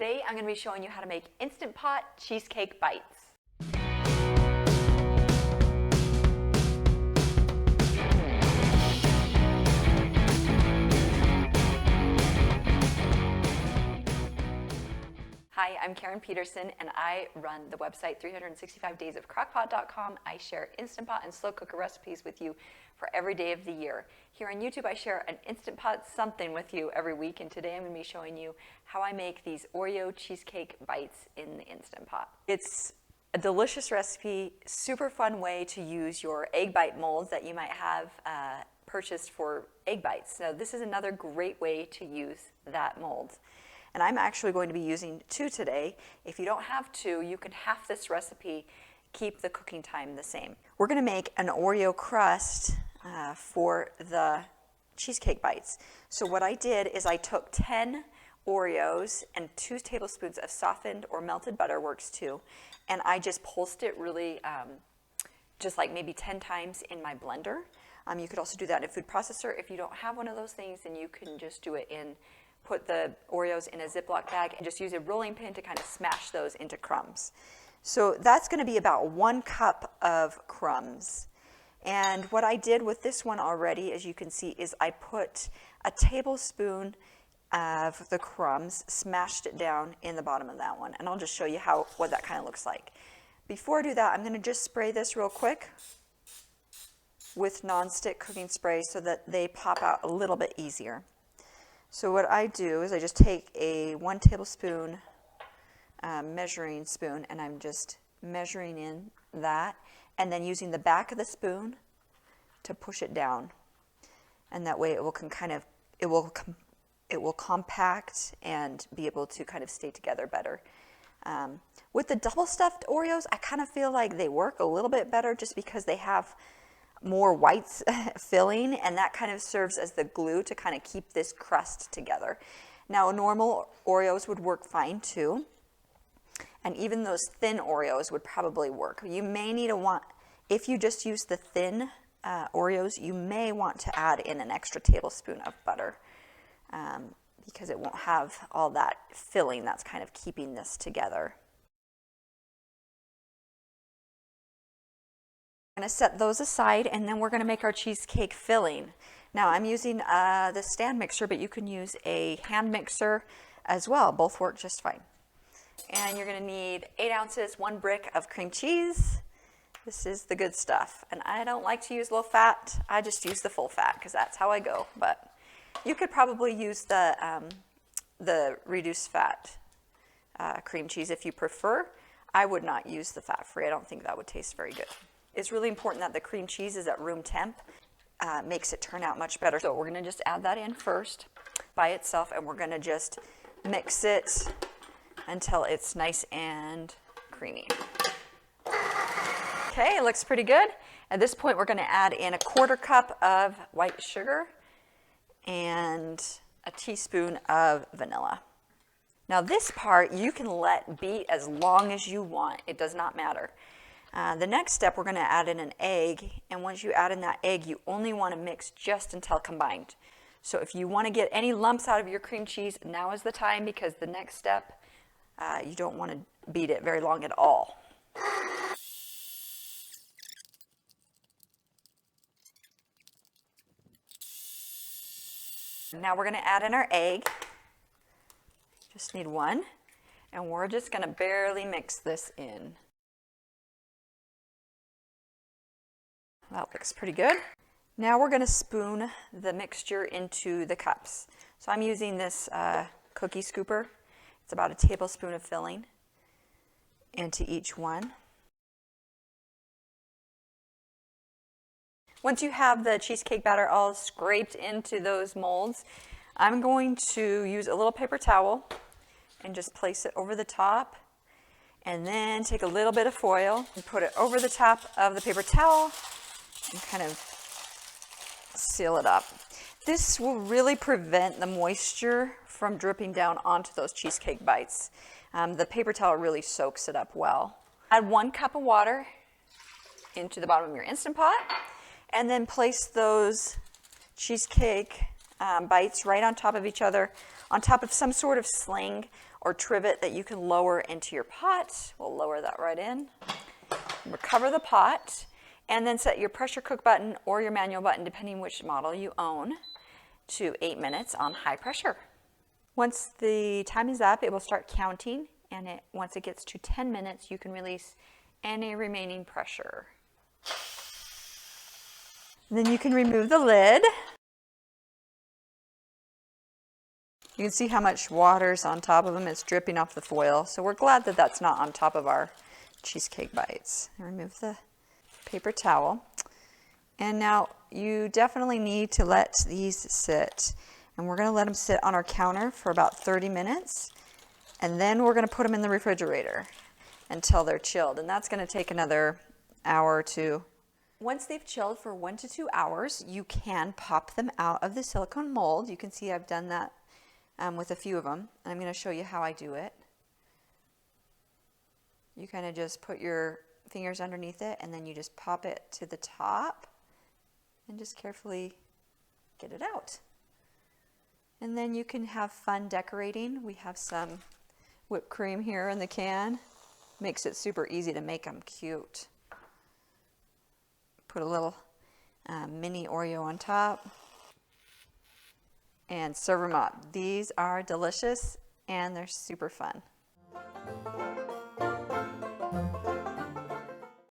Today I'm going to be showing you how to make Instant Pot Cheesecake Bites. Hi, I'm Karen Peterson and I run the website 365daysofcrockpot.com. I share Instant Pot and slow cooker recipes with you for every day of the year. Here on YouTube I share an Instant Pot something with you every week, and today I'm going to be showing you how I make these Oreo cheesecake bites in the Instant Pot. It's a delicious recipe, super fun way to use your egg bite molds that you might have purchased for egg bites. So this is another great way to use that mold. And I'm actually going to be using 2 today. If you don't have 2, you can half this recipe, keep the cooking time the same. We're going to make an Oreo crust for the cheesecake bites. So what I did is I took 10 Oreos and 2 tablespoons of softened or melted butter, works too, and I just pulsed it really just like maybe 10 times in my blender. You could also do that in a food processor. If you don't have one of those things, then you can just do it put the Oreos in a Ziploc bag and just use a rolling pin to kind of smash those into crumbs. So that's going to be about 1 cup of crumbs. And what I did with this one already, as you can see, is I put a tablespoon of the crumbs, smashed it down in the bottom of that one. And I'll just show you what that kind of looks like. Before I do that, I'm going to just spray this real quick with nonstick cooking spray so that they pop out a little bit easier. So what I do is I just take a 1 tablespoon measuring spoon, and I'm just measuring in that, and then using the back of the spoon to push it down, and that way it will compact and be able to kind of stay together better. With the double stuffed Oreos, I kind of feel like they work a little bit better just because they have more white filling, and that kind of serves as the glue to kind of keep this crust together. Now, normal Oreos would work fine too, and even those thin Oreos would probably work. You may need if you just use the thin Oreos, you may want to add in an extra tablespoon of butter because it won't have all that filling that's kind of keeping this together. I'm going to set those aside, and then we're going to make our cheesecake filling. Now I'm using the stand mixer, but you can use a hand mixer as well. Both work just fine. And you're going to need 8 ounces, 1 brick of cream cheese. This is the good stuff. And I don't like to use low fat. I just use the full fat because that's how I go. But you could probably use the reduced fat cream cheese if you prefer. I would not use the fat free. I don't think that would taste very good. It's really important that the cream cheese is at room temp. Makes it turn out much better. So we're going to just add that in first by itself, and we're going to just mix it until it's nice and creamy. Okay, it looks pretty good. At this point, we're going to add in a 1/4 cup of white sugar and a teaspoon of vanilla. Now this part you can let beat as long as you want. It does not matter. The next step, we're going to add in an egg, and once you add in that egg, you only want to mix just until combined. So if you want to get any lumps out of your cream cheese, now is the time, because the next step, you don't want to beat it very long at all. Now we're going to add in our egg. Just need 1, and we're just going to barely mix this in. That looks pretty good. Now we're going to spoon the mixture into the cups. So I'm using this cookie scooper. It's about a tablespoon of filling into each one. Once you have the cheesecake batter all scraped into those molds, I'm going to use a little paper towel and just place it over the top, and then take a little bit of foil and put it over the top of the paper towel and kind of seal it up. This will really prevent the moisture from dripping down onto those cheesecake bites. The paper towel really soaks it up well. Add 1 cup of water into the bottom of your Instant Pot, and then place those cheesecake bites right on top of each other, on top of some sort of sling or trivet that you can lower into your pot. We'll lower that right in. Cover the pot, and then set your pressure cook button or your manual button, depending which model you own, to 8 minutes on high pressure. Once the time is up, it will start counting, and once it gets to 10 minutes, you can release any remaining pressure. Then you can remove the lid. You can see how much water's on top of them. It's dripping off the foil, so we're glad that that's not on top of our cheesecake bites. Remove the paper towel. And now you definitely need to let these sit. And we're going to let them sit on our counter for about 30 minutes. And then we're going to put them in the refrigerator until they're chilled. And that's going to take another hour or two. Once they've chilled for 1 to 2 hours, you can pop them out of the silicone mold. You can see I've done that with a few of them. And I'm going to show you how I do it. You kind of just put your fingers underneath it, and then you just pop it to the top and just carefully get it out. And then you can have fun decorating. We have some whipped cream here in the can. Makes it super easy to make them cute. Put a little mini Oreo on top and serve them up. These are delicious and they're super fun.